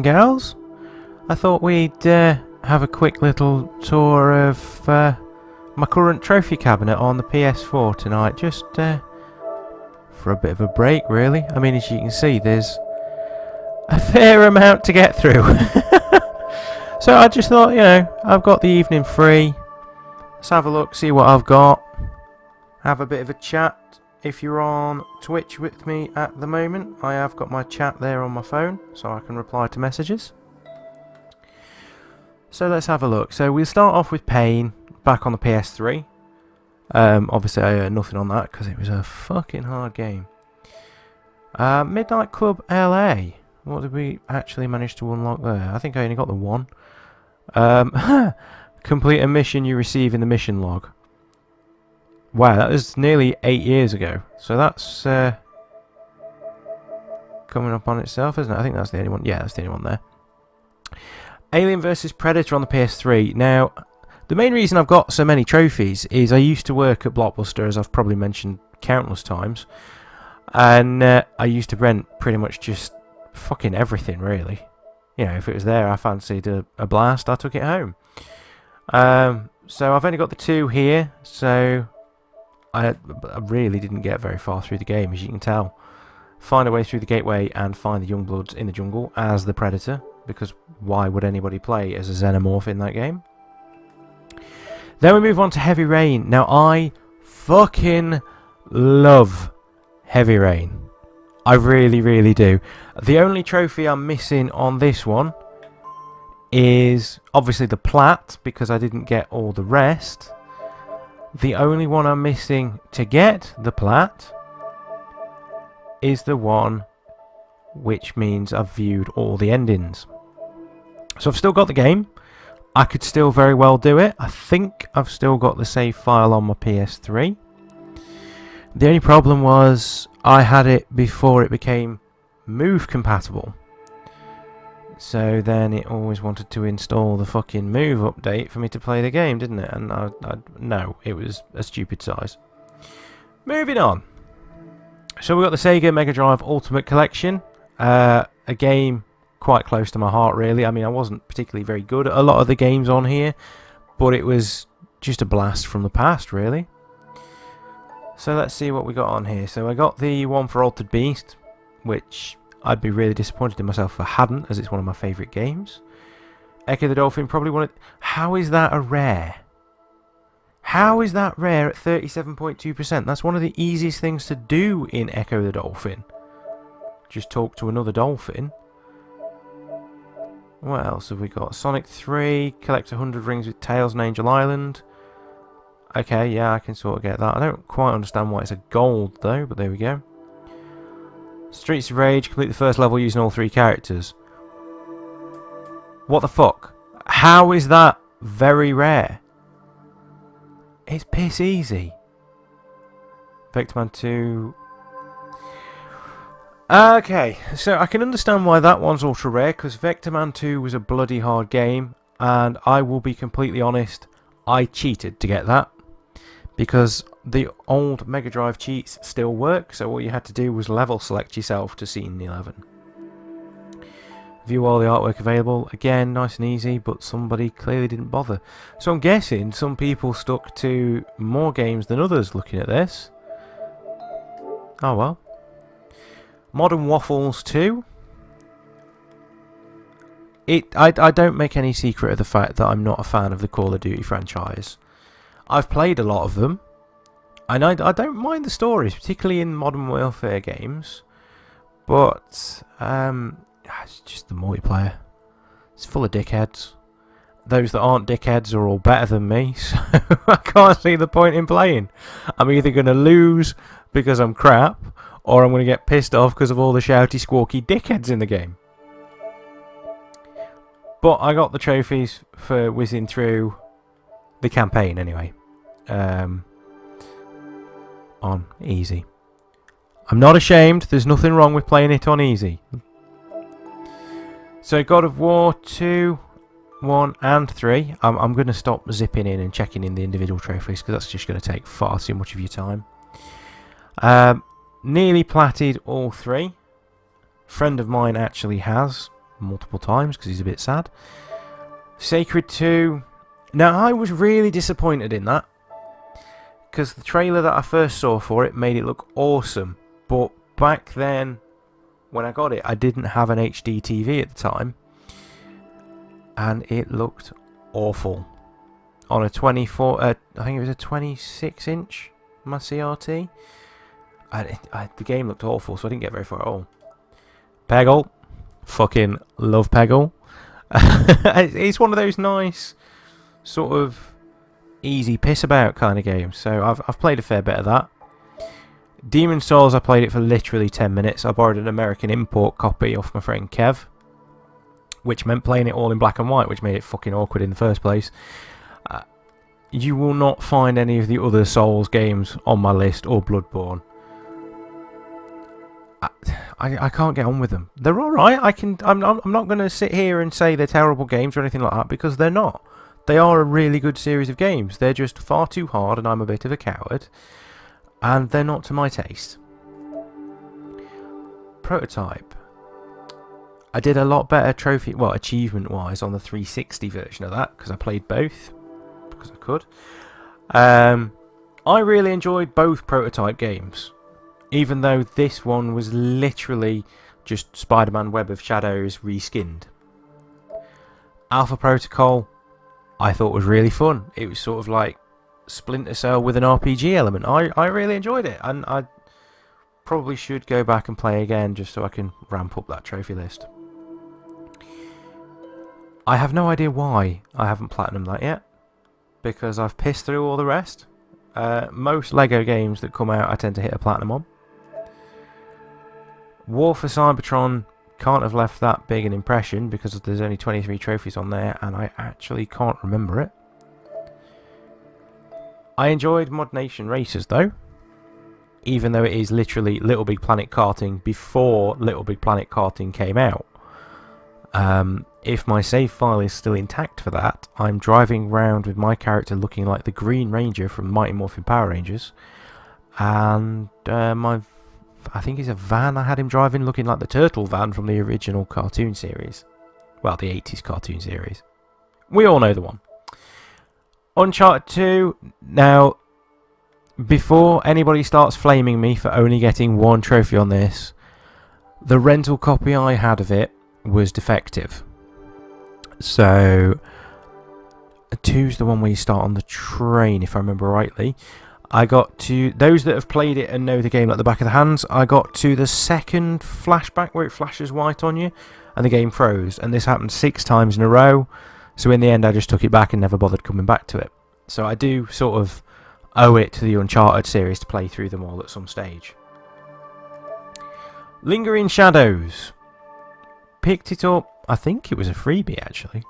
gals. I thought we'd have a quick little tour of my current trophy cabinet on the PS4 tonight, just for a bit of a break, really. I mean, as you can see, there's a fair amount to get through. So I just thought, you know, I've got the evening free. Let's have a look, see what I've got. Have a bit of a chat. If you're on Twitch with me at the moment, I have got my chat there on my phone, so I can reply to messages. So let's have a look. So we'll start off with Pain, back on the PS3. Obviously I earned nothing on that because it was a fucking hard game. Midnight Club LA. What did we actually manage to unlock there? I think I only got the one. Complete a mission you receive in the mission log. Wow, that was nearly 8 years ago. So that's coming up on itself, isn't it? I think that's the only one. Yeah, that's the only one there. Alien vs Predator on the PS3. Now, the main reason I've got so many trophies is I used to work at Blockbuster, as I've probably mentioned countless times. And I used to rent pretty much just fucking everything, really. You know, if it was there, I fancied a blast, I took it home. So I've only got the two here, so I really didn't get very far through the game, as you can tell. Find a way through the gateway and find the young bloods in the jungle as the Predator, because why would anybody play as a xenomorph in that game? Then we move on to Heavy Rain. Now, I fucking love Heavy Rain. I really, really do. The only trophy I'm missing on this one is obviously the plat, because I didn't get all the rest. The only one I'm missing to get the plat is the one which means I've viewed all the endings. So I've still got the game. I could still very well do it. I think I've still got the save file on my PS3. The only problem was I had it before it became Move compatible. So then it always wanted to install the fucking Move update for me to play the game, didn't it? And no, it was a stupid size. Moving on. So we've got the Sega Mega Drive Ultimate Collection. A game quite close to my heart, really. I mean, I wasn't particularly very good at a lot of the games on here, but it was just a blast from the past, really. So let's see what we got on here. So I got the one for Altered Beast, which I'd be really disappointed in myself if I hadn't, as it's one of my favourite games. Echo the Dolphin, probably one of... How is that a rare? How is that rare at 37.2%? That's one of the easiest things to do in Echo the Dolphin. Just talk to another dolphin. What else have we got? Sonic 3, collect 100 rings with Tails and Angel Island. Okay, yeah, I can sort of get that. I don't quite understand why it's a gold, though, but there we go. Streets of Rage, complete the first level using all 3 characters. What the fuck? How is that very rare? It's piss easy. Vectorman 2... Okay, so I can understand why that one's ultra rare, because Vectorman 2 was a bloody hard game, and I will be completely honest, I cheated to get that, because the old Mega Drive cheats still work, so all you had to do was level select yourself to Scene 11. View all the artwork available, again, nice and easy, but somebody clearly didn't bother. So I'm guessing some people stuck to more games than others looking at this. Oh well. Modern Waffles 2. I don't make any secret of the fact that I'm not a fan of the Call of Duty franchise. I've played a lot of them, and I don't mind the stories, particularly in Modern Warfare games, but it's just the multiplayer. It's full of dickheads. Those that aren't dickheads are all better than me, so I can't see the point in playing. I'm either going to lose because I'm crap, or I'm going to get pissed off because of all the shouty, squawky dickheads in the game. But I got the trophies for whizzing through the campaign anyway. On easy. I'm not ashamed. There's nothing wrong with playing it on easy. So God of War 2, 1 and 3. I'm going to stop zipping in and checking in the individual trophies, because that's just going to take far too much of your time. Nearly platted all 3. Friend of mine actually has. multiple times because he's a bit sad. Sacred 2. Now, I was really disappointed in that because the trailer that I first saw for it made it look awesome. But back then, when I got it, I didn't have an HD TV at the time. And it looked awful. On a 24, I think it was a 26-inch, my CRT. The game looked awful, so I didn't get very far at all. Peggle. Fucking love Peggle. It's one of those nice, sort of easy piss about kind of games. So I've played a fair bit of that. Demon's Souls, I played it for literally 10 minutes. I borrowed an American import copy off my friend Kev, which meant playing it all in black and white, which made it fucking awkward in the first place. You will not find any of the other Souls games on my list, or Bloodborne. I can't get on with them. They're alright. I'm not going to sit here and say they're terrible games or anything like that, because they're not. They are a really good series of games. They're just far too hard, and I'm a bit of a coward. And they're not to my taste. Prototype. I did a lot better achievement-wise on the 360 version of that, because I played both, because I could. I really enjoyed both Prototype games, even though this one was literally just Spider-Man Web of Shadows reskinned. Alpha Protocol, I thought was really fun. It was sort of like Splinter Cell with an RPG element. I really enjoyed it, and I probably should go back and play again just so I can ramp up that trophy list. I have no idea why I haven't platinumed that yet, because I've pissed through all the rest. Most LEGO games that come out I tend to hit a platinum on. War for Cybertron can't have left that big an impression because there's only 23 trophies on there and I actually can't remember it. I enjoyed Mod Nation Racers though, even though it is literally Little Big Planet karting before Little Big Planet karting came out. If my save file is still intact for that, I'm driving around with my character looking like the Green Ranger from Mighty Morphin Power Rangers, and I think it's a van I had him driving looking like the Turtle van from the original cartoon series. Well, the 80s cartoon series. We all know the one. Uncharted 2. Now, before anybody starts flaming me for only getting one trophy on this, the rental copy I had of it was defective. So 2's the one where you start on the train, if I remember rightly. I got to, those that have played it and know the game like the back of the hands, I got to the second flashback where it flashes white on you and the game froze, and this happened 6 times in a row, so in the end I just took it back and never bothered coming back to it. So I do sort of owe it to the Uncharted series to play through them all at some stage. Lingering Shadows. Picked it up, I think it was a freebie actually,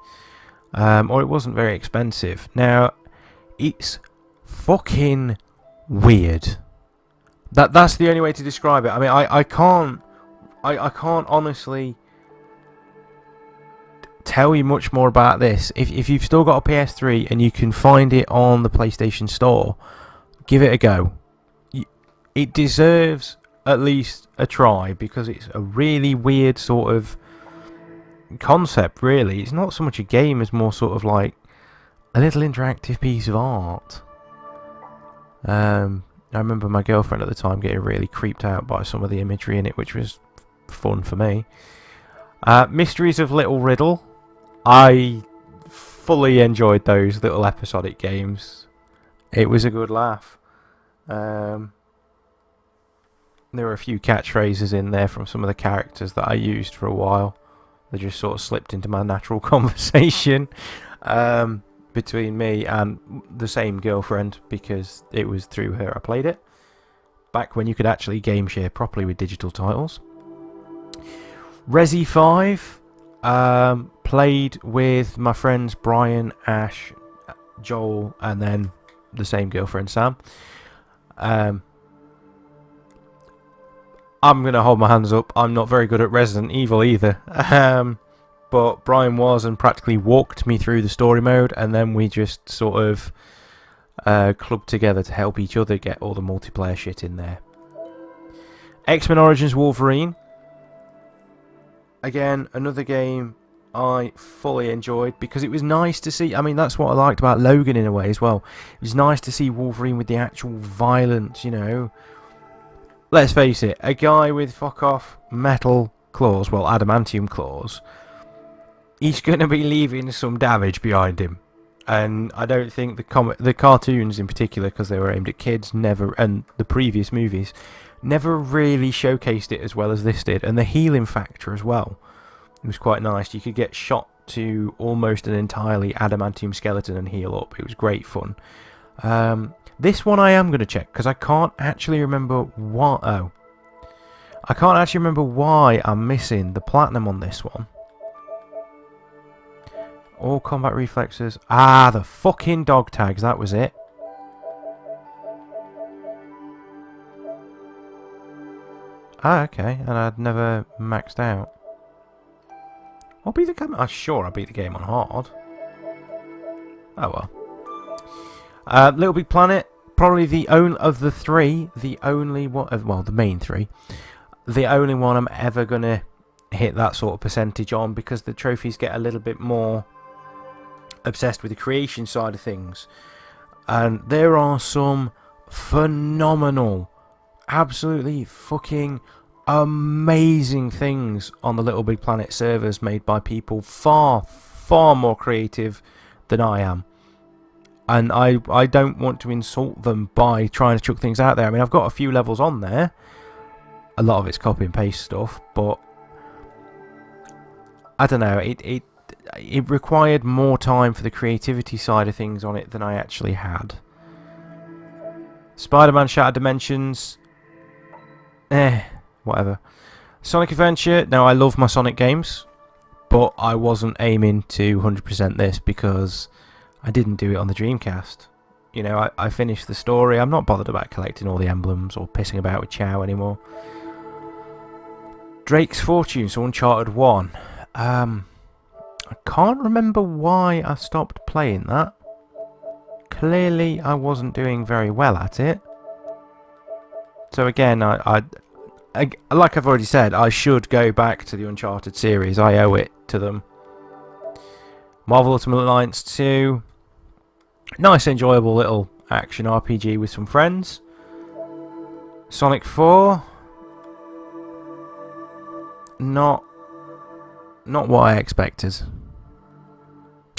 or it wasn't very expensive. Now, it's fucking weird. That's the only way to describe it. I mean, I can't honestly tell you much more about this. If you've still got a PS3 and you can find it on the PlayStation Store, give it a go. It deserves at least a try because it's a really weird sort of concept, really. It's not so much a game as more sort of like a little interactive piece of art. I remember my girlfriend at the time getting really creeped out by some of the imagery in it, which was fun for me. Mysteries of Little Riddle. I fully enjoyed those little episodic games. It was a good laugh. There were a few catchphrases in there from some of the characters that I used for a while. They just sort of slipped into my natural conversation between me and the same girlfriend, because it was through her I played it. Back when you could actually game share properly with digital titles. Resi 5. Played with my friends Brian, Ash, Joel, and then the same girlfriend Sam. I'm going to hold my hands up. I'm not very good at Resident Evil either. But Brian was, and practically walked me through the story mode, and then we just sort of clubbed together to help each other get all the multiplayer shit in there. X-Men Origins Wolverine. again, another game I fully enjoyed because it was nice to see. I mean, that's what I liked about Logan in a way as well. It was nice to see Wolverine with the actual violence, you know. Let's face it, a guy with fuck off metal claws, well, adamantium claws, he's going to be leaving some damage behind him. And I don't think the cartoons in particular, because they were aimed at kids, never, and the previous movies, never really showcased it as well as this did. And the healing factor as well. It was quite nice. You could get shot to almost an entirely adamantium skeleton and heal up. It was great fun. This one I am going to check because I can't actually remember what. Oh, I can't actually remember why I'm missing the platinum on this one. All combat reflexes. Ah, the fucking dog tags. That was it. Ah, okay. And I'd never maxed out. I'll beat the game. I'm sure I beat the game on hard. Oh well. Little Big Planet, probably the only of the three, the only one. Well, the main three, the only one I'm ever gonna hit that sort of percentage on because the trophies get a little bit more obsessed with the creation side of things, and there are some phenomenal, absolutely fucking amazing things on the Little Big Planet servers made by people far more creative than I am. And I don't want to insult them by trying to chuck things out there. I mean, I've got a few levels on there. A lot of it's copy and paste stuff, but I don't know. It required more time for the creativity side of things on it than I actually had. Spider-Man Shattered Dimensions. Whatever. Sonic Adventure. Now, I love my Sonic games, but I wasn't aiming to 100% this because I didn't do it on the Dreamcast. You know, I finished the story. I'm not bothered about collecting all the emblems or pissing about with Chow anymore. Drake's Fortune, so Uncharted 1. I can't remember why I stopped playing that. Clearly, I wasn't doing very well at it. So again, I like I've already said, I should go back to the Uncharted series. I owe it to them. Marvel Ultimate Alliance 2. Nice, enjoyable little action RPG with some friends. Sonic 4. Not what I expected.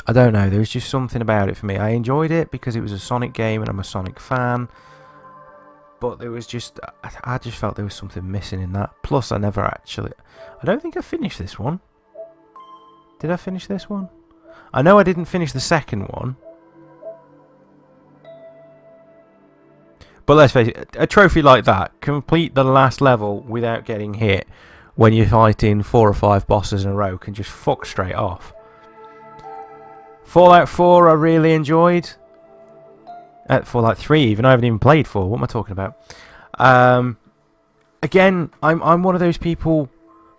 I don't know, there was just something about it for me. I enjoyed it because it was a Sonic game and I'm a Sonic fan. But there was just, I just felt there was something missing in that. Plus, I don't think I finished this one. Did I finish this one? I know I didn't finish the second one. But let's face it, a trophy like that, complete the last level without getting hit when you're fighting 4 or 5 bosses in a row, can just fuck straight off. Fallout 4 I really enjoyed. Fallout 3 even, I haven't even played 4, what am I talking about? Again, I'm one of those people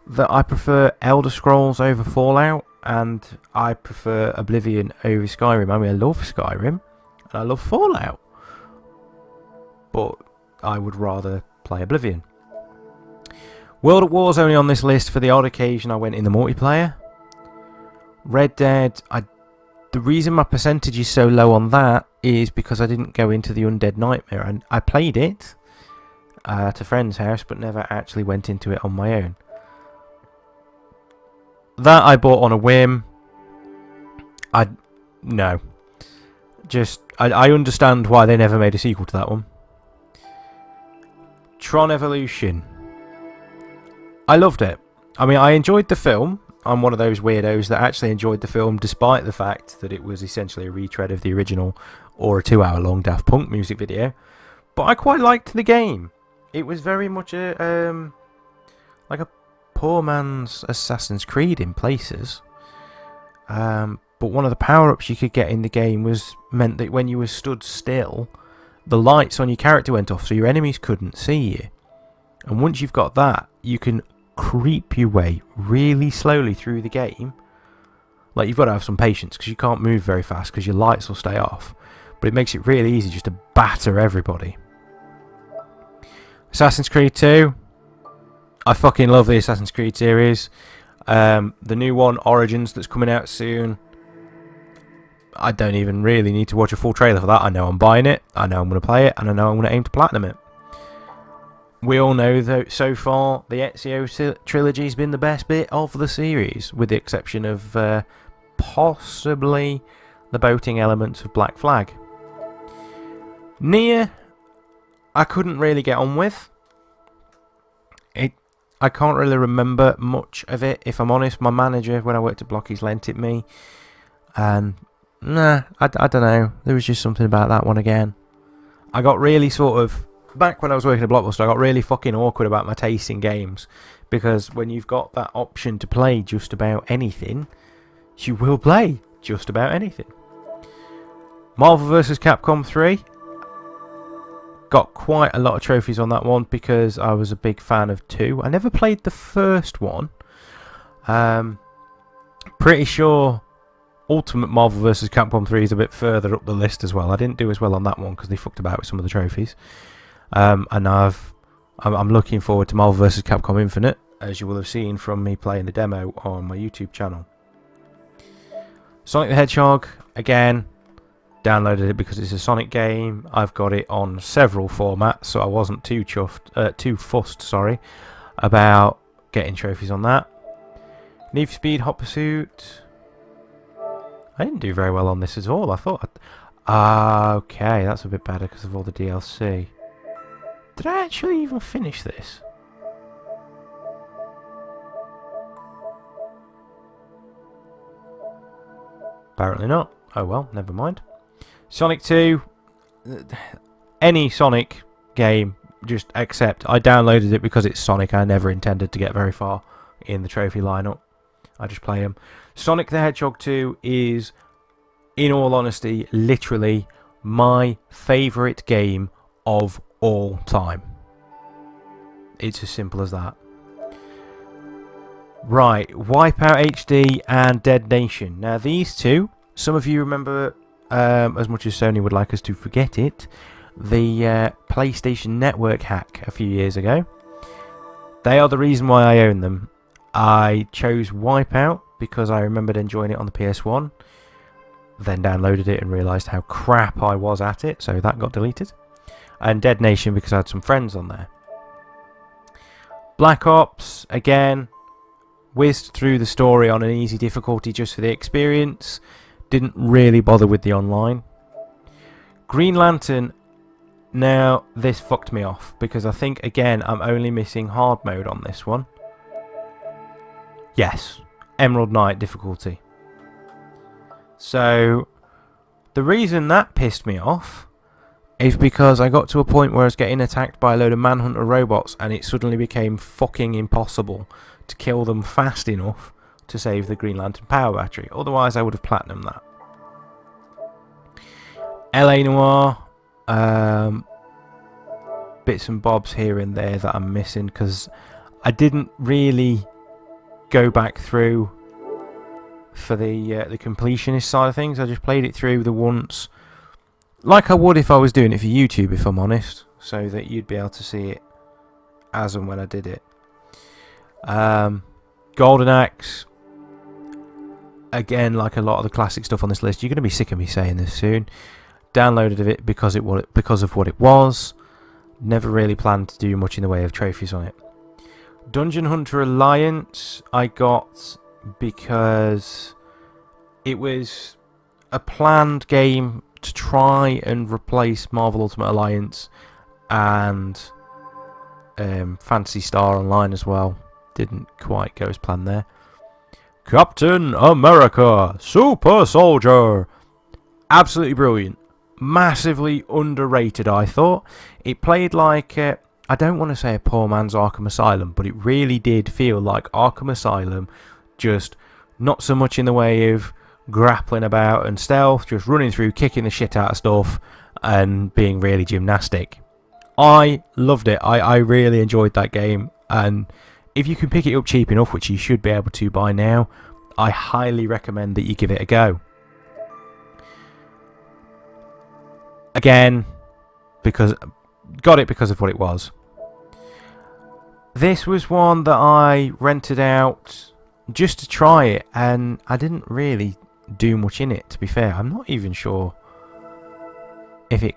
that I prefer Elder Scrolls over Fallout, and I prefer Oblivion over Skyrim. I mean, I love Skyrim, and I love Fallout. But I would rather play Oblivion. World at War's only on this list for the odd occasion I went in the multiplayer. Red Dead, the reason my percentage is so low on that is because I didn't go into the Undead Nightmare. And I played it at a friend's house, but never actually went into it on my own. That I bought on a whim. No. Just, I understand why they never made a sequel to that one. Tron Evolution. I loved it. I mean, I enjoyed the film. I'm one of those weirdos that actually enjoyed the film despite the fact that it was essentially a retread of the original or a 2-hour-long Daft Punk music video. But I quite liked the game. It was very much a like a poor man's Assassin's Creed in places. But one of the power-ups you could get in the game meant that when you were stood still, the lights on your character went off so your enemies couldn't see you. And once you've got that, you can creep your way really slowly through the game. Like, you've got to have some patience because you can't move very fast because your lights will stay off. But it makes it really easy just to batter everybody. Assassin's Creed 2. I fucking love the Assassin's Creed series. The new one, Origins, that's coming out soon. I don't even really need to watch a full trailer for that. I know I'm buying it, I know I'm going to play it, and I know I'm going to aim to platinum it. We all know, though, so far, the Ezio trilogy has been the best bit of the series, with the exception of possibly the boating elements of Black Flag. Nier, I couldn't really get on with. I can't really remember much of it, if I'm honest. My manager, when I worked at Blockies, lent it me. And, nah, I don't know. There was just something about that one again. I got really sort of... Back when I was working at Blockbuster, I got really fucking awkward about my taste in games. Because when you've got that option to play just about anything, you will play just about anything. Marvel vs. Capcom 3. Got quite a lot of trophies on that one because I was a big fan of 2. I never played the first one. Pretty sure Ultimate Marvel vs. Capcom 3 is a bit further up the list as well. I didn't do as well on that one because they fucked about with some of the trophies. And I'm looking forward to Marvel vs. Capcom Infinite, as you will have seen from me playing the demo on my YouTube channel. Sonic the Hedgehog, again, downloaded it because it's a Sonic game. I've got it on several formats, so I wasn't too fussed about getting trophies on that. Need for Speed Hot Pursuit. I didn't do very well on this at all. I thought... okay, that's a bit better because of all the DLC. Did I actually even finish this? Apparently not. Oh well, never mind. Sonic 2. Any Sonic game, just accept. I downloaded it because it's Sonic. I never intended to get very far in the trophy lineup. I just play them. Sonic the Hedgehog 2 is, in all honesty, literally my favourite game of all time. It's as simple as that. Right, Wipeout HD and Dead Nation. Now these two, some of you remember, as much as Sony would like us to forget it, the PlayStation Network hack a few years ago. They are the reason why I own them. I chose Wipeout because I remembered enjoying it on the PS1. Then downloaded it and realised how crap I was at it, so that got deleted. And Dead Nation because I had some friends on there. Black Ops, again, whizzed through the story on an easy difficulty just for the experience. Didn't really bother with the online. Green Lantern, now this fucked me off because I think, again, I'm only missing hard mode on this one. Yes, Emerald Knight difficulty. So, the reason that pissed me off is because I got to a point where I was getting attacked by a load of Manhunter robots and it suddenly became fucking impossible to kill them fast enough to save the Green Lantern power battery. Otherwise, I would have platinumed that. LA Noire, bits and bobs here and there that I'm missing because I didn't really go back through for the completionist side of things. I just played it through the once, like I would if I was doing it for YouTube, if I'm honest, so that you'd be able to see it as and when I did it. Golden Axe, again, like a lot of the classic stuff on this list, you're going to be sick of me saying this soon. Downloaded it because of what it was. Never really planned to do much in the way of trophies on it. Dungeon Hunter Alliance I got because it was a planned game to try and replace Marvel Ultimate Alliance and Phantasy Star Online as well. Didn't quite go as planned there. Captain America Super Soldier. Absolutely brilliant. Massively underrated, I thought. It played like... I don't want to say a poor man's Arkham Asylum, but it really did feel like Arkham Asylum, just not so much in the way of grappling about and stealth, just running through, kicking the shit out of stuff, and being really gymnastic. I loved it. I really enjoyed that game, and if you can pick it up cheap enough, which you should be able to by now, I highly recommend that you give it a go. Again, got it because of what it was. This was one that I rented out just to try it, and I didn't really do much in it, to be fair. I'm not even sure if it...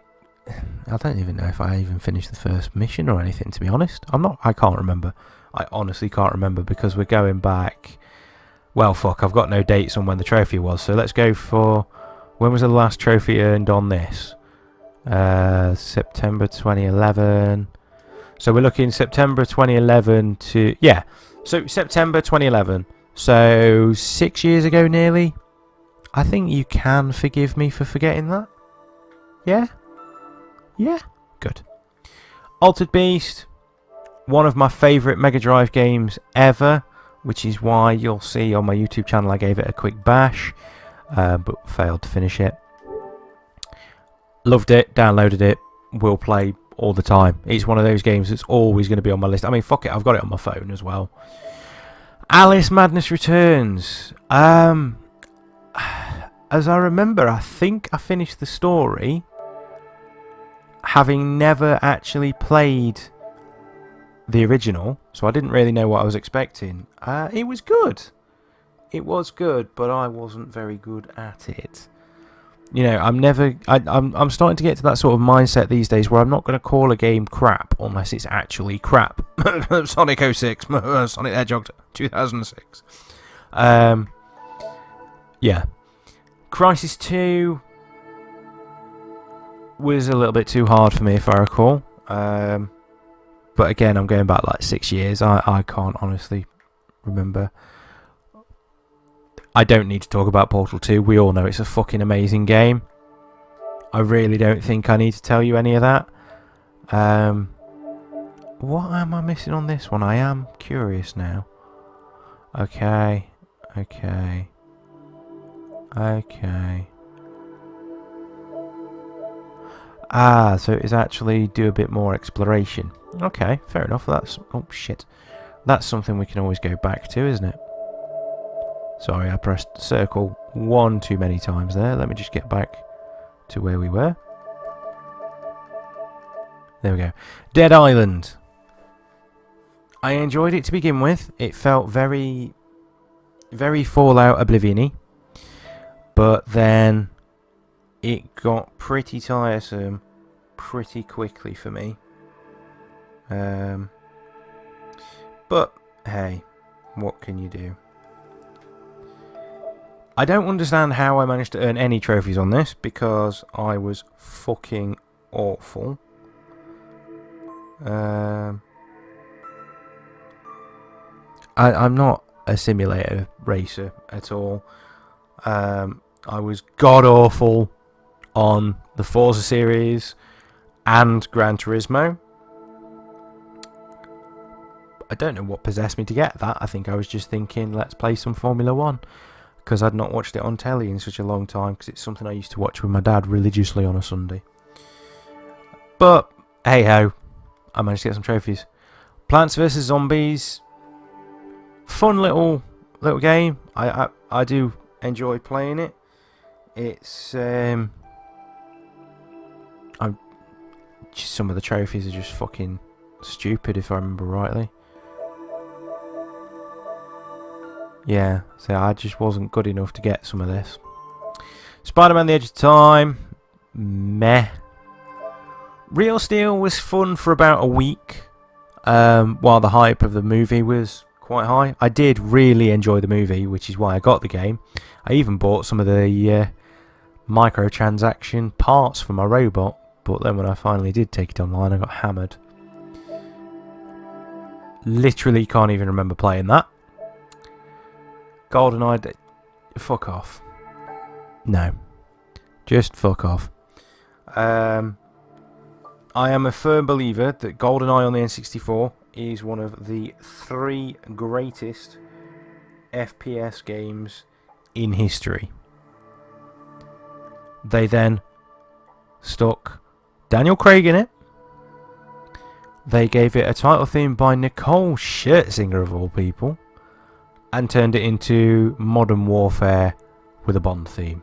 I don't even know if I even finished the first mission or anything, to be honest. I can't remember. I honestly can't remember, because we're going back... Well, fuck, I've got no dates on when the trophy was, so let's go for... When was the last trophy earned on this? September 2011. So we're looking September 2011 to... Yeah, so September 2011. So 6 years ago nearly. I think you can forgive me for forgetting that. Yeah? Yeah? Good. Altered Beast. One of my favourite Mega Drive games ever, which is why you'll see on my YouTube channel I gave it a quick bash, but failed to finish it. Loved it, downloaded it, will play all the time. It's one of those games that's always going to be on my list. I mean, fuck it, I've got it on my phone as well. Alice Madness Returns. As I remember, I think I finished the story having never actually played the original, so I didn't really know what I was expecting. It was good. It was good, but I wasn't very good at it. You know, I'm starting to get to that sort of mindset these days where I'm not going to call a game crap unless it's actually crap. Sonic 06, Sonic the Hedgehog 2006. Yeah. Crisis 2 was a little bit too hard for me, if I recall. But again, I'm going back like 6 years. I can't honestly remember. I don't need to talk about Portal 2. We all know it's a fucking amazing game. I really don't think I need to tell you any of that. What am I missing on this one? I am curious now. Okay. Ah, so it's actually do a bit more exploration. Okay, fair enough. That's... Oh, shit. That's something we can always go back to, isn't it? Sorry, I pressed circle one too many times there. Let me just get back to where we were. There we go. Dead Island. I enjoyed it to begin with. It felt very, very Fallout Oblivion-y. But then it got pretty tiresome pretty quickly for me. But, hey, what can you do? I don't understand how I managed to earn any trophies on this, because I was fucking awful. I'm not a simulator racer at all. I was god-awful on the Forza series and Gran Turismo. I don't know what possessed me to get that. I think I was just thinking, let's play some Formula 1. Because I'd not watched it on telly in such a long time, because it's something I used to watch with my dad religiously on a Sunday. But, hey-ho, I managed to get some trophies. Plants vs. Zombies. Fun little game. I do enjoy playing it. It's... I'm just, some of the trophies are just fucking stupid, if I remember rightly. Yeah, so I just wasn't good enough to get some of this. Spider-Man: The Edge of Time. Meh. Real Steel was fun for about a week, while the hype of the movie was quite high. I did really enjoy the movie, which is why I got the game. I even bought some of the microtransaction parts for my robot, but then when I finally did take it online, I got hammered. Literally can't even remember playing that. GoldenEye, fuck off. No, just fuck off. I am a firm believer that GoldenEye on the N64 is one of the 3 greatest FPS games in history. They then stuck Daniel Craig in it. They gave it a title theme by Nicole Scherzinger, of all people, and turned it into Modern Warfare with a Bond theme.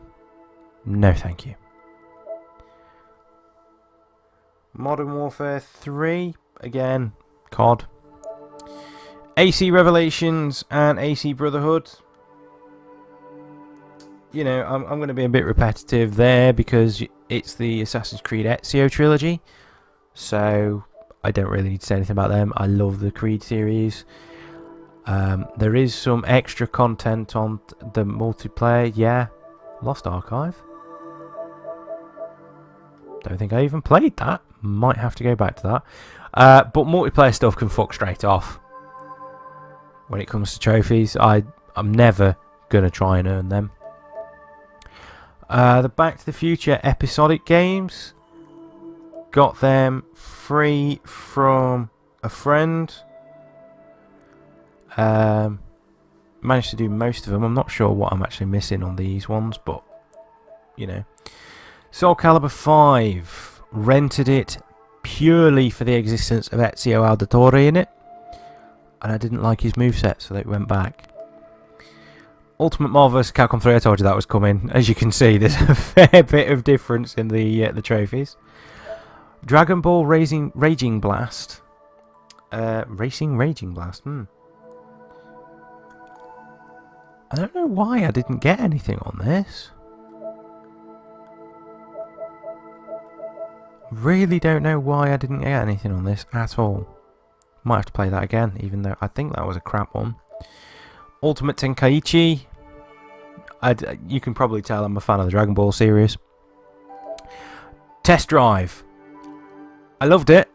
No thank you. Modern Warfare 3, again, COD. AC Revelations and AC Brotherhood. You know, I'm going to be a bit repetitive there because it's the Assassin's Creed Ezio trilogy. So I don't really need to say anything about them. I love the Creed series. There is some extra content on the multiplayer. Yeah, Lost Archive. Don't think I even played that. Might have to go back to that. But multiplayer stuff can fuck straight off. When it comes to trophies, I'm never going to try and earn them. The Back to the Future episodic games. Got them free from a friend. Managed to do most of them. I'm not sure what I'm actually missing on these ones, but you know. Soul Calibur 5. Rented it purely for the existence of Ezio Auditore in it. And I didn't like his moveset, so it went back. Ultimate Marvel vs. Capcom 3, I told you that was coming. As you can see, there's a fair bit of difference in the trophies. Dragon Ball Raging Blast. Racing Raging Blast. I don't know why I didn't get anything on this. Really don't know why I didn't get anything on this at all. Might have to play that again, even though I think that was a crap one. Ultimate Tenkaichi. You can probably tell I'm a fan of the Dragon Ball series. Test Drive. I loved it.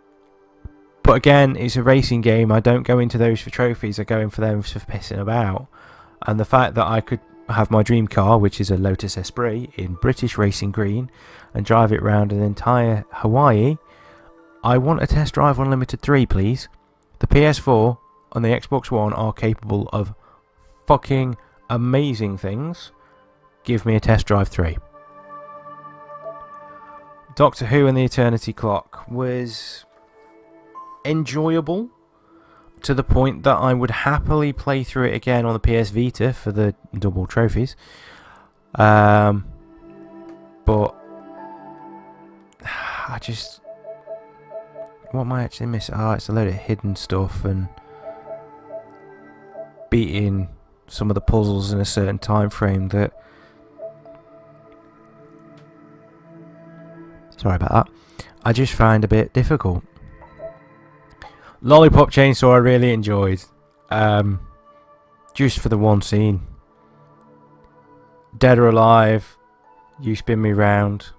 But again, it's a racing game. I don't go into those for trophies. I go in for them for pissing about. And the fact that I could have my dream car, which is a Lotus Esprit, in British Racing Green, and drive it around an entire Hawaii. I want a Test Drive Unlimited 3, please. The PS4 and the Xbox One are capable of fucking amazing things. Give me a Test Drive 3. Doctor Who and the Eternity Clock was enjoyable to the point that I would happily play through it again on the PS Vita for the double trophies. But I just... What am I actually missing? Oh, it's a load of hidden stuff and beating some of the puzzles in a certain time frame that... Sorry about that. I just find a bit difficult. Lollipop Chainsaw I really enjoyed. Just for the one scene. Dead or Alive, you spin me round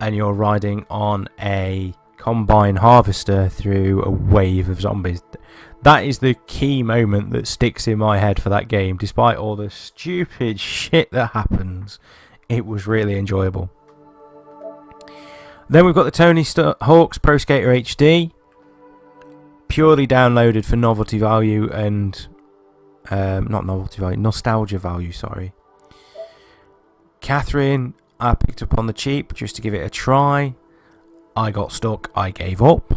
and you're riding on a combine harvester through a wave of zombies. That is the key moment that sticks in my head for that game. Despite all the stupid shit that happens, it was really enjoyable. Then we've got the Tony Hawk's Pro Skater HD. Purely downloaded for novelty value and... not novelty value, nostalgia value, sorry. Catherine, I picked up on the cheap just to give it a try. I got stuck, I gave up.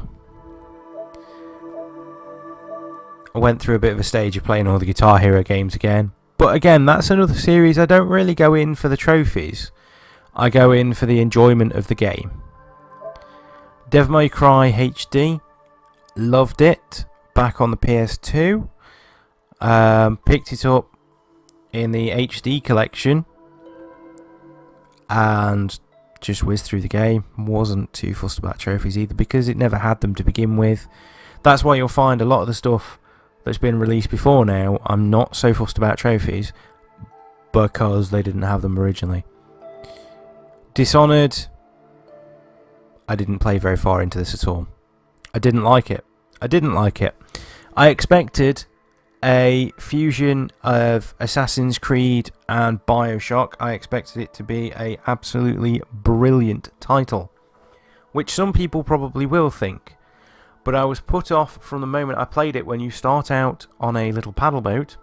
I went through a bit of a stage of playing all the Guitar Hero games again. But again, that's another series I don't really go in for the trophies. I go in for the enjoyment of the game. Devil May Cry HD. Loved it. Back on the PS2. Picked it up in the HD collection. And just whizzed through the game. Wasn't too fussed about trophies either because it never had them to begin with. That's why you'll find a lot of the stuff that's been released before now, I'm not so fussed about trophies because they didn't have them originally. Dishonored, I didn't play very far into this at all. I didn't like it. I expected a fusion of Assassin's Creed and BioShock. I expected it to be a absolutely brilliant title, which some people probably will think. But I was put off from the moment I played it. When you start out on a little paddle boat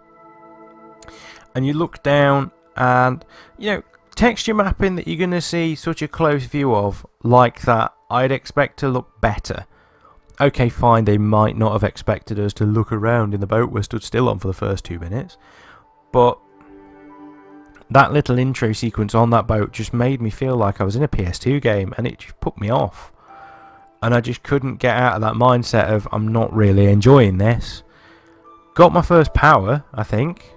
and you look down and, you know, texture mapping that you're going to see such a close view of like that, I'd expect to look better. Okay, fine, they might not have expected us to look around in the boat we're stood still on for the first 2 minutes. But that little intro sequence on that boat just made me feel like I was in a PS2 game, and it just put me off. And I just couldn't get out of that mindset of I'm not really enjoying this. got my first power, I think.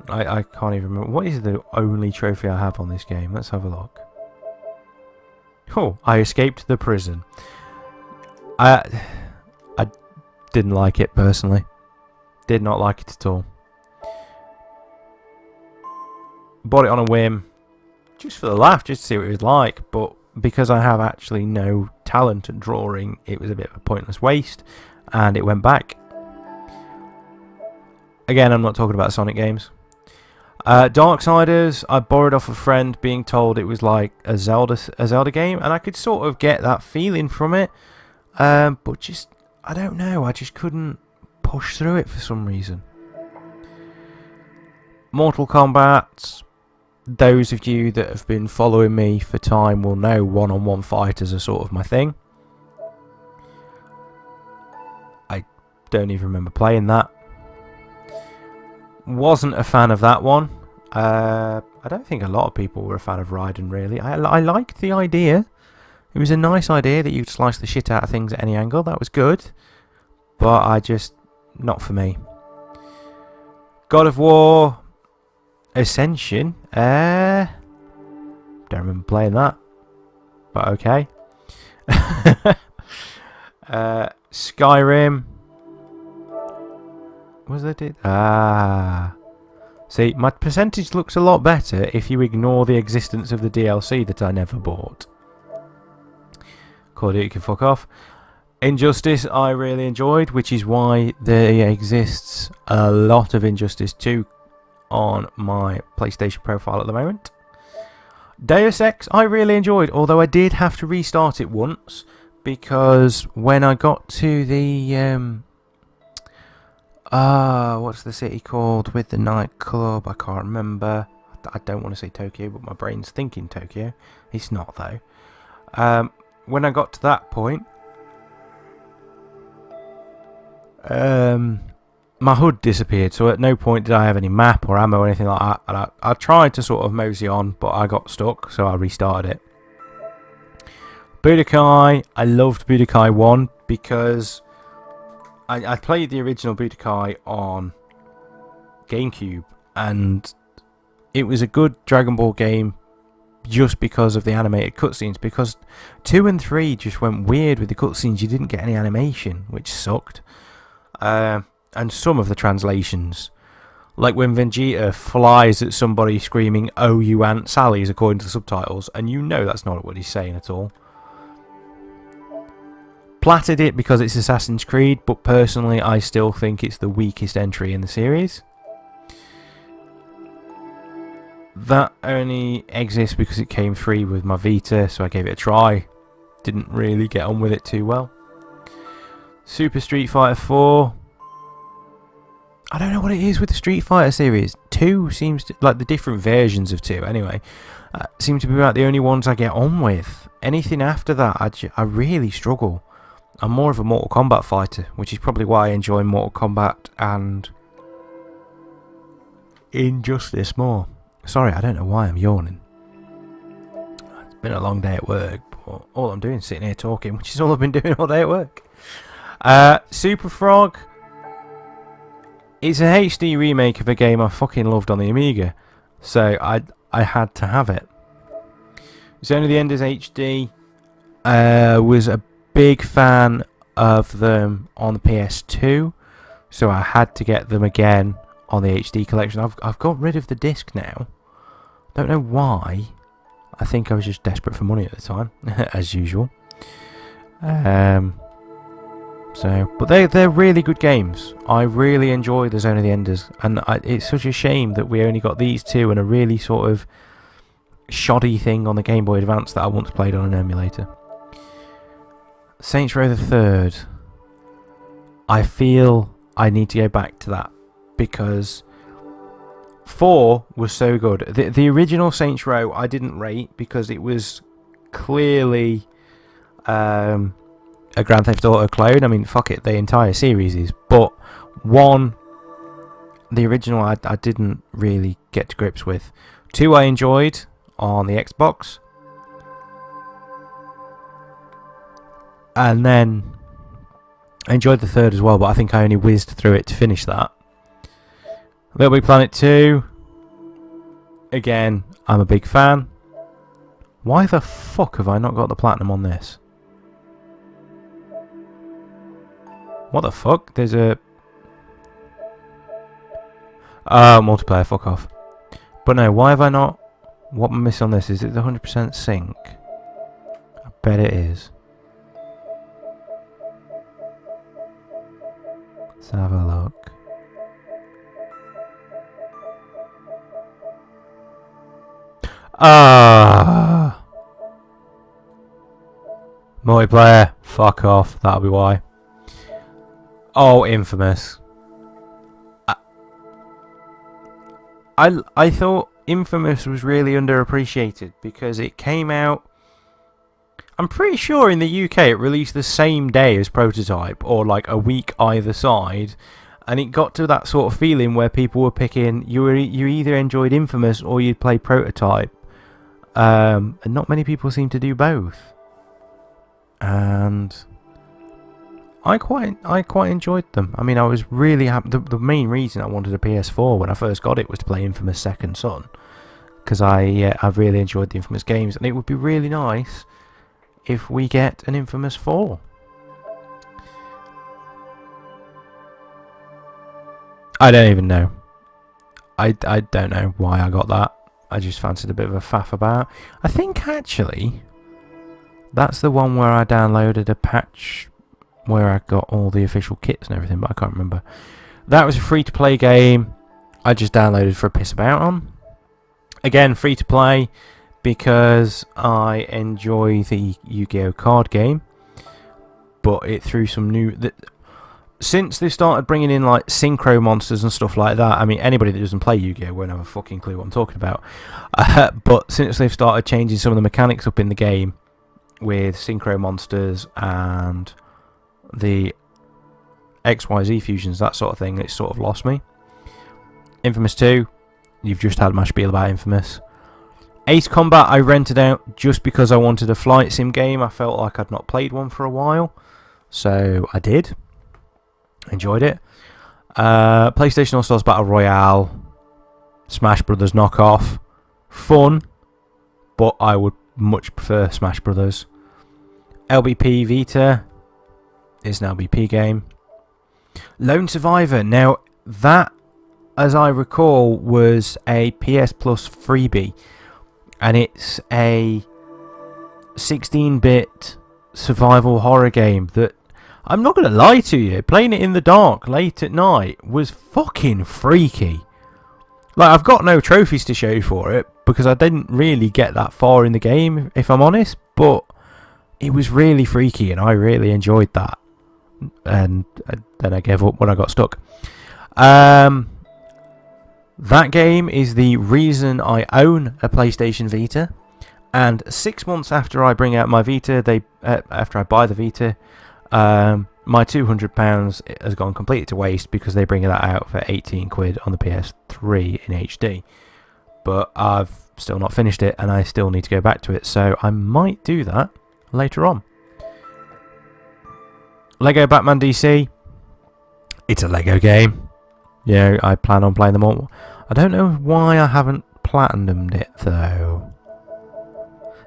I can't even remember. What is the only trophy I have on this game? Let's have a look. Oh, I escaped the prison. I didn't like it personally. Did not like it at all. Bought it on a whim. Just for the laugh, just to see what it was like. But because I have actually no talent at drawing, it was a bit of a pointless waste. And it went back. Again, I'm not talking about Sonic games. Darksiders, I borrowed off a friend being told it was like a Zelda game, and I could sort of get that feeling from it, but just, I don't know, I just couldn't push through it for some reason. Mortal Kombat, those of you that have been following me for time will know one-on-one fighters are sort of my thing. I don't even remember playing that. Wasn't a fan of that one. I don't think a lot of people were a fan of Raiden, really. I liked the idea. It was a nice idea that you'd slice the shit out of things at any angle. That was good. But I just... not for me. God of War... Ascension. Don't remember playing that. But okay. Skyrim... was that it? See, my percentage looks a lot better if you ignore the existence of the DLC that I never bought. Call of Duty can fuck off. Injustice I really enjoyed, which is why there exists a lot of Injustice 2 on my PlayStation profile at the moment. Deus Ex I really enjoyed, although I did have to restart it once, because when I got to the... what's the city called with the nightclub? I can't remember. I don't want to say Tokyo, but my brain's thinking Tokyo. It's not, though. When I got to that point, my HUD disappeared, so at no point did I have any map or ammo or anything like that. And I tried to sort of mosey on, but I got stuck, so I restarted it. Budokai, I loved Budokai 1 because... I played the original Budokai on GameCube, and it was a good Dragon Ball game just because of the animated cutscenes, because 2 and 3 just went weird with the cutscenes. You didn't get any animation, which sucked. And some of the translations, like when Vegeta flies at somebody screaming, "Oh, you Aunt Sally's," according to the subtitles, and you know that's not what he's saying at all. Platted it because it's Assassin's Creed, but personally I still think it's the weakest entry in the series. That only exists because it came free with my Vita, so I gave it a try. Didn't really get on with it too well. Super Street Fighter 4. I don't know what it is with the Street Fighter series. 2 seems to, like the different versions of 2 anyway, seem to be about the only ones I get on with. Anything after that I really struggle. I'm more of a Mortal Kombat fighter, which is probably why I enjoy Mortal Kombat and Injustice more. Sorry, I don't know why I'm yawning. It's been a long day at work, but all I'm doing is sitting here talking, which is all I've been doing all day at work. Super Frog. It's a HD remake of a game I fucking loved on the Amiga, so I had to have it. Zone of the Enders HD was a big fan of them on the PS2, so I had to get them again on the HD collection. I've got rid of the disc now. Don't know why. I think I was just desperate for money at the time, as usual. But they're really good games. I really enjoy the Zone of the Enders, and it's such a shame that we only got these two and a really sort of shoddy thing on the Game Boy Advance that I once played on an emulator. Saints Row the Third. I feel I need to go back to that because 4 was so good. The original Saints Row I didn't rate because it was clearly a Grand Theft Auto clone. I mean, fuck it, the entire series is. But 1, the original, I didn't really get to grips with. 2 I enjoyed on the Xbox. And then I enjoyed the third as well, but I think I only whizzed through it to finish that. Little Big Planet 2. Again, I'm a big fan. Why the fuck have I not got the platinum on this? What the fuck? There's a... multiplayer, fuck off. But no, why have I not... What am I missing on this? Is it the 100% sync? I bet it is. Let's have a look. Multiplayer, fuck off, that'll be why. Oh, Infamous. I thought Infamous was really underappreciated because it came out, I'm pretty sure in the UK it released the same day as Prototype, or like a week either side, and it got to that sort of feeling where people were picking, you either enjoyed Infamous or you'd play Prototype, and not many people seem to do both. And I quite enjoyed them. I mean, I was really happy. The main reason I wanted a PS4 when I first got it was to play Infamous Second Son, because I've really enjoyed the Infamous games, and it would be really nice if we get an Infamous 4. I don't even know. I don't know why I got that. I just fancied a bit of a faff about. I think actually that's the one where I downloaded a patch where I got all the official kits and everything, but I can't remember. That was a free-to-play game I just downloaded for a piss about on. Again, free-to-play because I enjoy the Yu-Gi-Oh! Card game, but it threw some new... Since they started bringing in like synchro monsters and stuff like that, I mean, anybody that doesn't play Yu-Gi-Oh! Won't have a fucking clue what I'm talking about. But since they've started changing some of the mechanics up in the game with synchro monsters and the XYZ fusions, that sort of thing, it's sort of lost me. Infamous 2, you've just had my spiel about Infamous. Ace Combat I rented out just because I wanted a flight sim game. I felt like I'd not played one for a while, so I did. Enjoyed it. PlayStation All-Stars Battle Royale, Smash Brothers knockoff, fun, but I would much prefer Smash Brothers. LBP Vita is an LBP game. Lone Survivor, now that, as I recall, was a PS Plus freebie, and it's a 16-bit survival horror game that, I'm not going to lie to you, playing it in the dark late at night was fucking freaky. Like, I've got no trophies to show for it because I didn't really get that far in the game, if I'm honest, but it was really freaky and I really enjoyed that. And then I gave up when I got stuck. That game is the reason I own a PlayStation Vita, and 6 months after I bring out my Vita, after I buy the Vita, my £200 has gone completely to waste because they bring that out for 18 quid on the PS3 in HD. But I've still not finished it and I still need to go back to it, so I might do that later on. Lego Batman DC. It's a Lego game. Yeah, I plan on playing them all. I don't know why I haven't platinumed it though.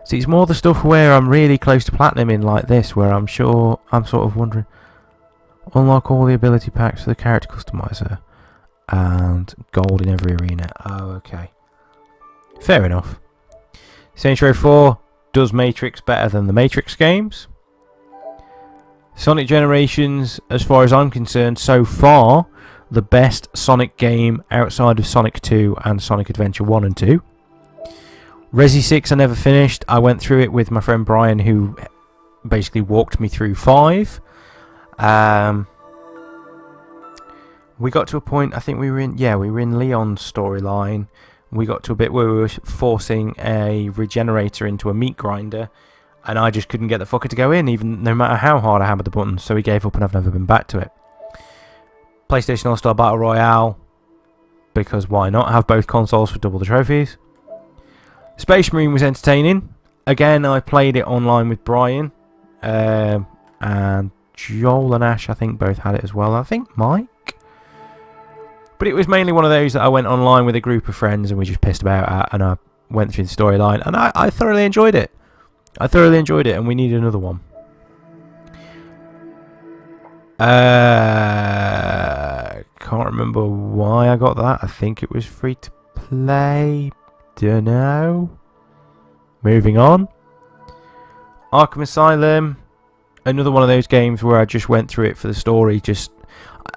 See, it's more the stuff where I'm really close to platinum in like this, where I'm sure I'm sort of wondering. Unlock all the ability packs for the character customizer and gold in every arena. Oh, okay. Fair enough. Saints Row 4 does Matrix better than the Matrix games. Sonic Generations, as far as I'm concerned, so far, the best Sonic game outside of Sonic 2 and Sonic Adventure 1 and 2. Resi 6 I never finished. I went through it with my friend Brian, who basically walked me through 5. We got to a point, I think we were in Leon's storyline. We got to a bit where we were forcing a regenerator into a meat grinder, and I just couldn't get the fucker to go in, even no matter how hard I hammered the buttons, so we gave up and I've never been back to it. PlayStation All-Star Battle Royale, because why not have both consoles for double the trophies. Space Marine was entertaining. Again, I played it online with Brian, and Joel and Ash, I think, both had it as well. I think Mike. But it was mainly one of those that I went online with a group of friends and we just pissed about at, and I went through the storyline, and I thoroughly enjoyed it. I thoroughly enjoyed it, and we need another one. Can't remember why I got that. I think it was free to play. Dunno. Moving on. Arkham Asylum. Another one of those games where I just went through it for the story.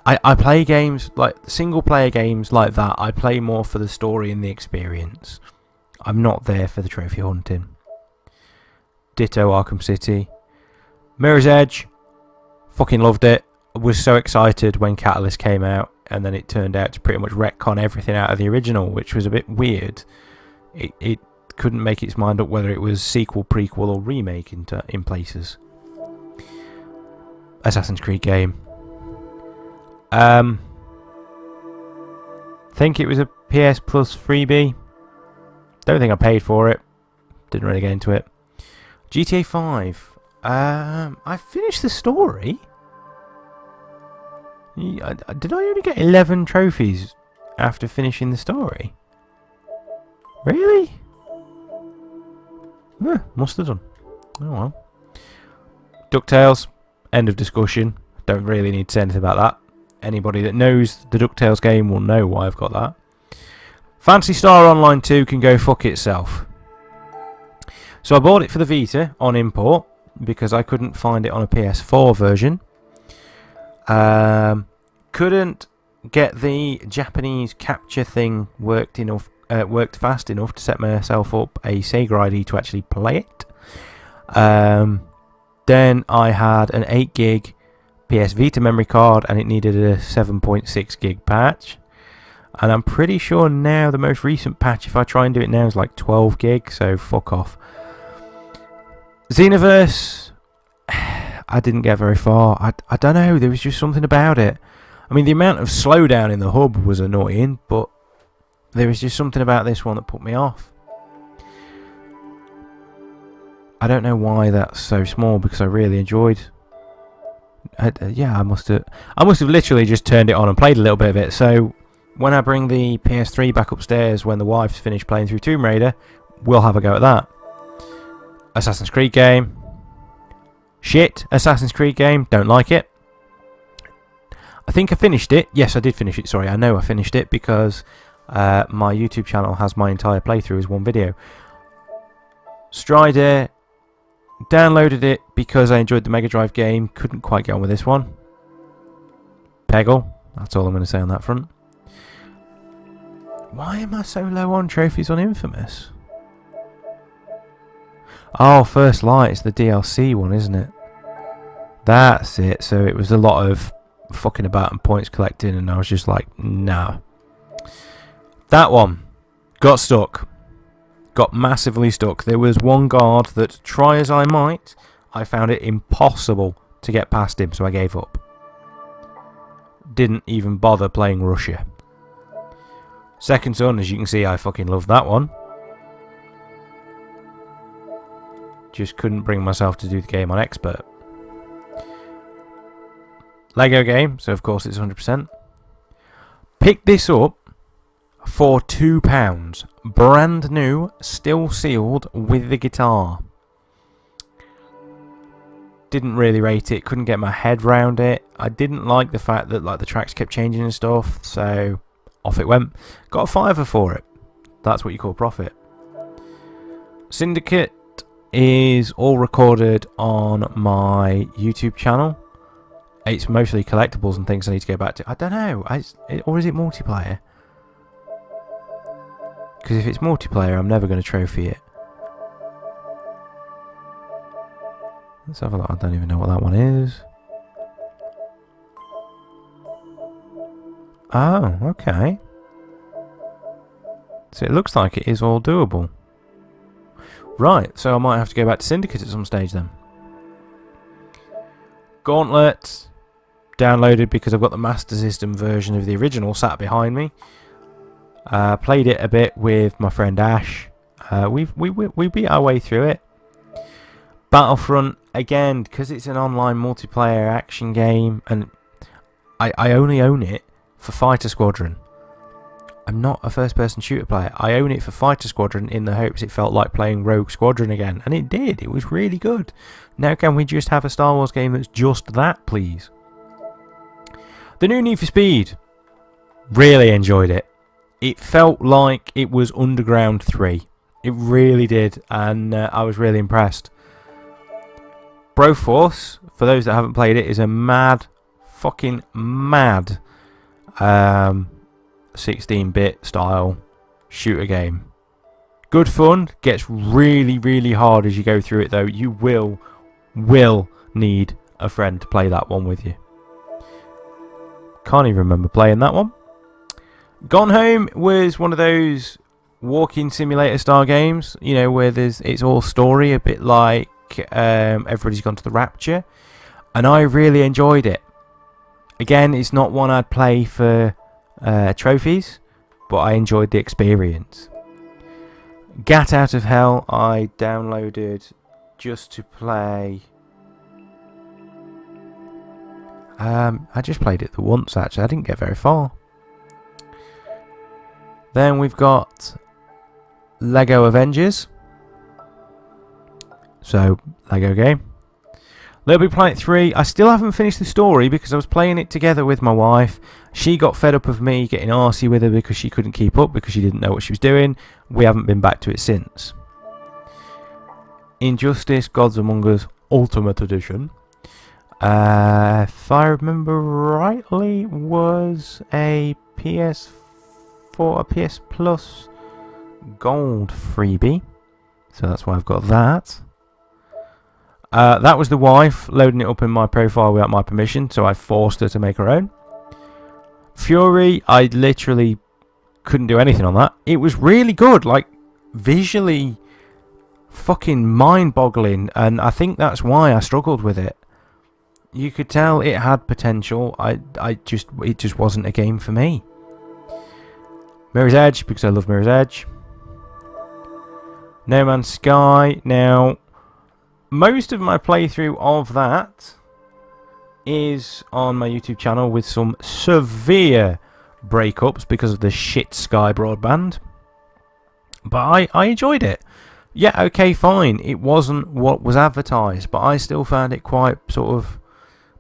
I play games, like single player games like that. I play more for the story and the experience. I'm not there for the trophy hunting. Ditto Arkham City. Mirror's Edge. Fucking loved it. Was so excited when Catalyst came out, and then it turned out to pretty much retcon everything out of the original, which was a bit weird. It couldn't make its mind up whether it was sequel, prequel, or remake in places. Assassin's Creed game. Think it was a PS Plus freebie. Don't think I paid for it. Didn't really get into it. GTA 5. I finished the story. Did I only get 11 trophies after finishing the story? Really? Must have done. Oh well. DuckTales. End of discussion. Don't really need to say anything about that. Anybody that knows the DuckTales game will know why I've got that. Phantasy Star Online 2 can go fuck itself. So I bought it for the Vita on import because I couldn't find it on a PS4 version. Couldn't get the Japanese capture thing worked fast enough to set myself up a Sega ID to actually play it. Then I had an 8 gig PS Vita memory card, and it needed a 7.6 gig patch. And I'm pretty sure now the most recent patch, if I try and do it now, is like 12 gig, so fuck off. Xenoverse, I didn't get very far. I don't know, there was just something about it. I mean, the amount of slowdown in the hub was annoying, but there was just something about this one that put me off. I don't know why that's so small, because I really enjoyed. Yeah, I must have literally just turned it on and played a little bit of it. So when I bring the PS3 back upstairs, when the wife's finished playing through Tomb Raider, we'll have a go at that. Assassin's Creed game. Shit, Assassin's Creed game. Don't like it. I think I finished it. Yes, I did finish it. Sorry, I know I finished it because my YouTube channel has my entire playthrough as one video. Strider. Downloaded it because I enjoyed the Mega Drive game. Couldn't quite get on with this one. Peggle. That's all I'm going to say on that front. Why am I so low on trophies on Infamous? Oh, First Light. It's the DLC one, isn't it? That's it. So it was a lot of fucking about and points collecting, and I was just like, nah. That one got stuck. Got massively stuck. There was one guard that, try as I might, I found it impossible to get past him, so I gave up. Didn't even bother playing Russia. Second Son, as you can see, I fucking love that one. Just couldn't bring myself to do the game on Expert. Lego game, so of course it's 100%. Picked this up for £2. Brand new, still sealed with the guitar. Didn't really rate it, couldn't get my head round it. I didn't like the fact that like the tracks kept changing and stuff, so off it went. Got a £5 for it. That's what you call profit. Syndicate is all recorded on my YouTube channel. It's mostly collectibles and things I need to go back to. I don't know, or is it multiplayer? Because if it's multiplayer, I'm never going to trophy it. Let's have a look. I don't even know what that one is. Oh, okay. So it looks like it is all doable. Right, so I might have to go back to Syndicate at some stage then. Gauntlet. Downloaded because I've got the Master System version of the original sat behind me. Played it a bit with my friend Ash. We beat our way through it. Battlefront, again, because it's an online multiplayer action game, and I only own it for Fighter Squadron. I'm not a first-person shooter player. I own it for Fighter Squadron in the hopes it felt like playing Rogue Squadron again. And it did. It was really good. Now can we just have a Star Wars game that's just that, please? The new Need for Speed. Really enjoyed it. It felt like it was Underground 3. It really did. And I was really impressed. Broforce, for those that haven't played it, is a mad, fucking mad 16-bit style shooter game. Good fun. Gets really, really hard as you go through it, though. You will need a friend to play that one with you. Can't even remember playing that one. Gone Home was one of those walking simulator style games, you know, where it's all story, a bit like Everybody's Gone to the Rapture, and I really enjoyed it. Again, it's not one I'd play for trophies, but I enjoyed the experience. Gat Out of Hell I downloaded just to play. I just played it the once, actually. I didn't get very far. Then we've got Lego Avengers. So, Lego game. Little Big Planet 3. I still haven't finished the story because I was playing it together with my wife. She got fed up of me getting arsey with her because she couldn't keep up because she didn't know what she was doing. We haven't been back to it since. Injustice Gods Among Us Ultimate Edition. If I remember rightly, was a PS4, a PS Plus Gold freebie. So that's why I've got that. That was the wife loading it up in my profile without my permission, so I forced her to make her own. Fury, I literally couldn't do anything on that. It was really good, like visually fucking mind-boggling, and I think that's why I struggled with it. You could tell it had potential. It just wasn't a game for me. Mirror's Edge, because I love Mirror's Edge. No Man's Sky. Now, most of my playthrough of that is on my YouTube channel with some severe breakups because of the shit Sky broadband. But I enjoyed it. Yeah, okay, fine. It wasn't what was advertised, but I still found it quite sort of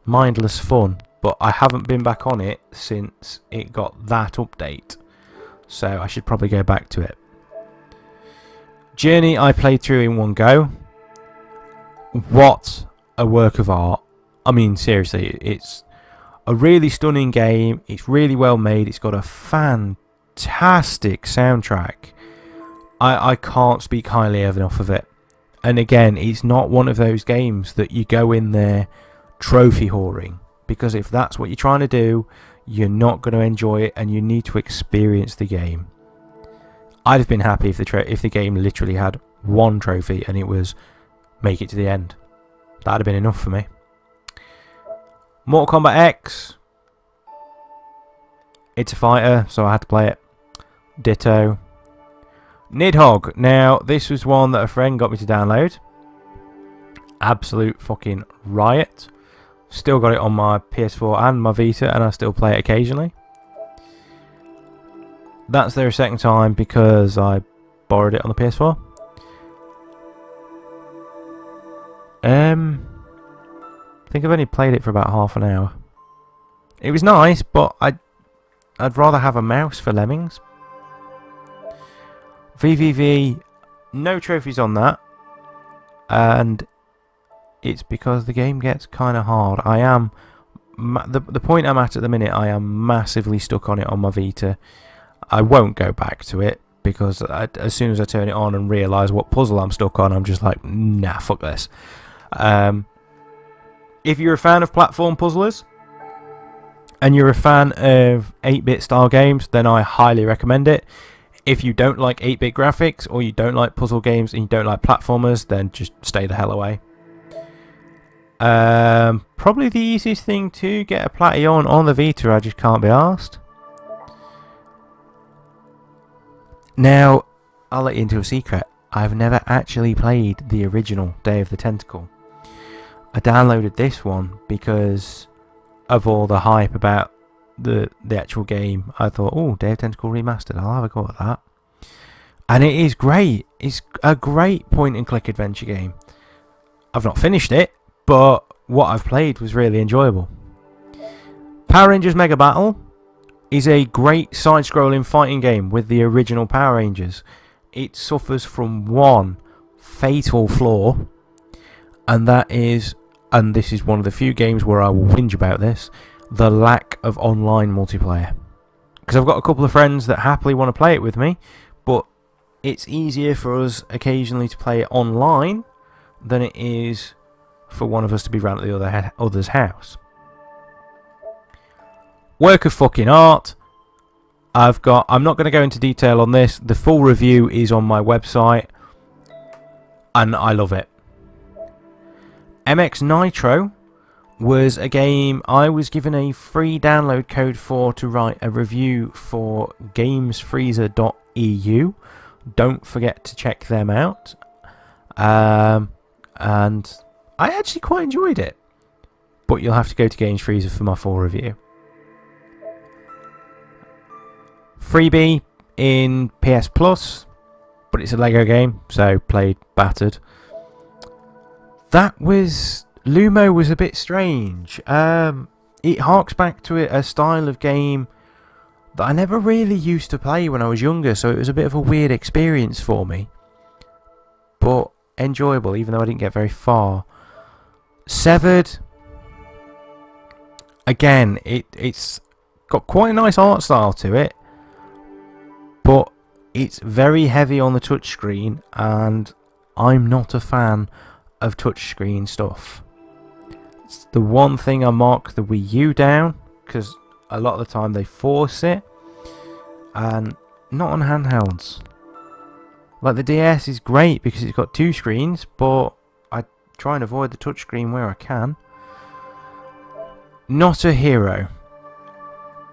mindless fun. But I haven't been back on it since it got that update. So I should probably go back to it. Journey I played through in one go. What a work of art. I mean, seriously, it's a really stunning game. It's really well made. It's got a fantastic soundtrack. I can't speak highly enough of it. And again, it's not one of those games that you go in there trophy whoring. Because if that's what you're trying to do, you're not going to enjoy it and you need to experience the game. I'd have been happy if the game literally had one trophy and it was make it to the end. That'd have been enough for me. Mortal Kombat X. It's a fighter, so I had to play it. Ditto. Nidhogg. Now, this was one that a friend got me to download. Absolute fucking riot. Still got it on my PS4 and my Vita, and I still play it occasionally. That's their second time because I borrowed it on the PS4. I think I've only played it for about half an hour. It was nice, but I'd rather have a mouse for Lemmings. VVV, no trophies on that, and it's because the game gets kind of hard. I am the point I'm at the minute. I am massively stuck on it on my Vita. I won't go back to it because as soon as I turn it on and realise what puzzle I'm stuck on, I'm just like, nah, fuck this. If you're a fan of platform puzzlers and you're a fan of 8-bit style games, then I highly recommend it. If you don't like 8-bit graphics or you don't like puzzle games and you don't like platformers, then just stay the hell away. Probably the easiest thing to get a Platinum on the Vita, I just can't be arsed. Now, I'll let you into a secret. I've never actually played the original Day of the Tentacle. I downloaded this one because of all the hype about the actual game. I thought, oh, Day of Tentacle Remastered, I'll have a go at that. And it is great. It's a great point-and-click adventure game. I've not finished it, but what I've played was really enjoyable. Power Rangers Mega Battle is a great side-scrolling fighting game with the original Power Rangers. It suffers from one fatal flaw, and that is, and this is one of the few games where I will whinge about this, the lack of online multiplayer. Because I've got a couple of friends that happily want to play it with me, but it's easier for us occasionally to play it online than it is for one of us to be round at the other's house. Work of fucking art. I'm not going to go into detail on this. The full review is on my website, and I love it. MX Nitro was a game I was given a free download code for to write a review for gamesfreezer.eu. Don't forget to check them out. And I actually quite enjoyed it. But you'll have to go to Games Freezer for my full review. Freebie in PS Plus, but it's a Lego game, so played battered. Lumo was a bit strange. It harks back to a style of game that I never really used to play when I was younger, so it was a bit of a weird experience for me. But enjoyable, even though I didn't get very far. Severed. Again, it's got quite a nice art style to it, but it's very heavy on the touchscreen, and I'm not a fan of touchscreen stuff. It's the one thing I mark the Wii U down, because a lot of the time they force it, and not on handhelds. Like the DS is great because it's got two screens, but I try and avoid the touchscreen where I can. Not a Hero.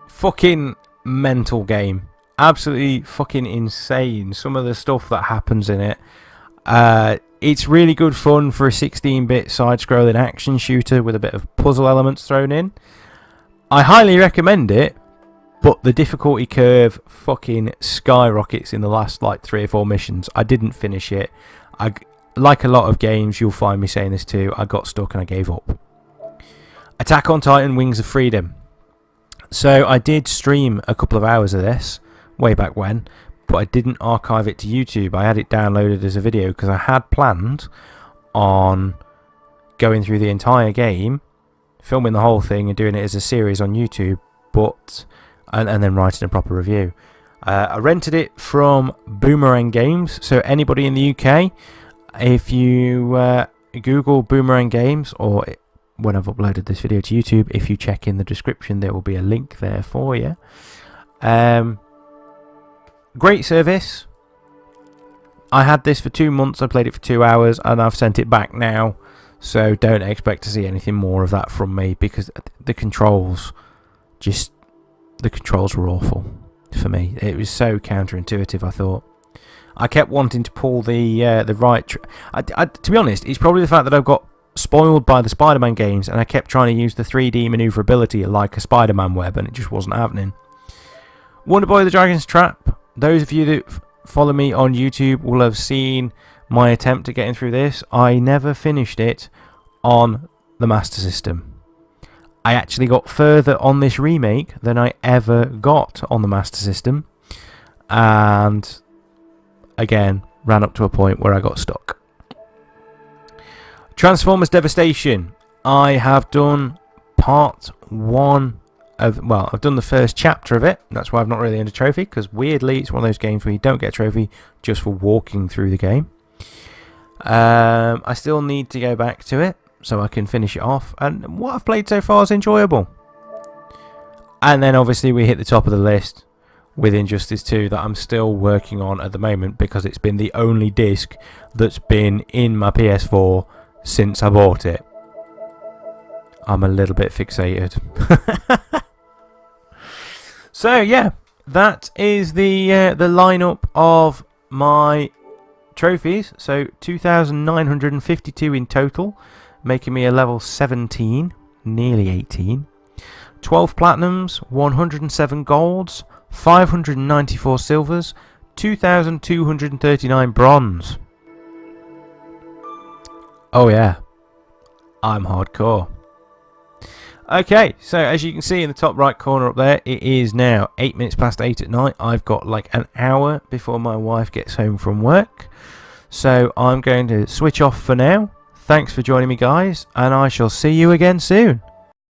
Fucking mental game. Absolutely fucking insane. Some of the stuff that happens in it. It's really good fun for a 16-bit side-scrolling action shooter with a bit of puzzle elements thrown in. I highly recommend it, but the difficulty curve fucking skyrockets in the last like 3 or 4 missions. I didn't finish it. Like a lot of games, you'll find me saying this too, I got stuck and I gave up. Attack on Titan Wings of Freedom. So I did stream a couple of hours of this way back when, but I didn't archive it to YouTube. I had it downloaded as a video because I had planned on going through the entire game, filming the whole thing and doing it as a series on YouTube, and then writing a proper review. I rented it from Boomerang Games, so anybody in the UK, if you Google Boomerang Games, or when I've uploaded this video to YouTube, if you check in the description there will be a link there for you. Great service. I had this for 2 months, I played it for 2 hours, and I've sent it back now, so don't expect to see anything more of that from me, because the controls were awful for me. It was so counterintuitive, I thought. I kept wanting to pull the right... to be honest, it's probably the fact that I've got spoiled by the Spider-Man games, and I kept trying to use the 3D maneuverability like a Spider-Man web, and it just wasn't happening. Wonder Boy the Dragon's Trap. Those of you that follow me on YouTube will have seen my attempt at getting through this. I never finished it on the Master System. I actually got further on this remake than I ever got on the Master System, and again ran up to a point where I got stuck. Transformers Devastation. I have done part 1 of, well, I've done the first chapter of it. That's why I've not really earned a trophy, because weirdly it's one of those games where you don't get a trophy just for walking through the game. I still need to go back to it so I can finish it off, and what I've played so far is enjoyable. And then obviously we hit the top of the list with Injustice 2 that I'm still working on at the moment, because it's been the only disc that's been in my PS4 since I bought it. I'm a little bit fixated. So yeah, that is the lineup of my trophies. So 2,952 in total, making me a level 17, nearly 18. 12 platinums, 107 golds, 594 silvers, 2,239 bronze. Oh yeah, I'm hardcore. Okay, so as you can see in the top right corner up there, it is now 8 minutes past 8 at night. I've got like an hour before my wife gets home from work. So I'm going to switch off for now. Thanks for joining me, guys, and I shall see you again soon.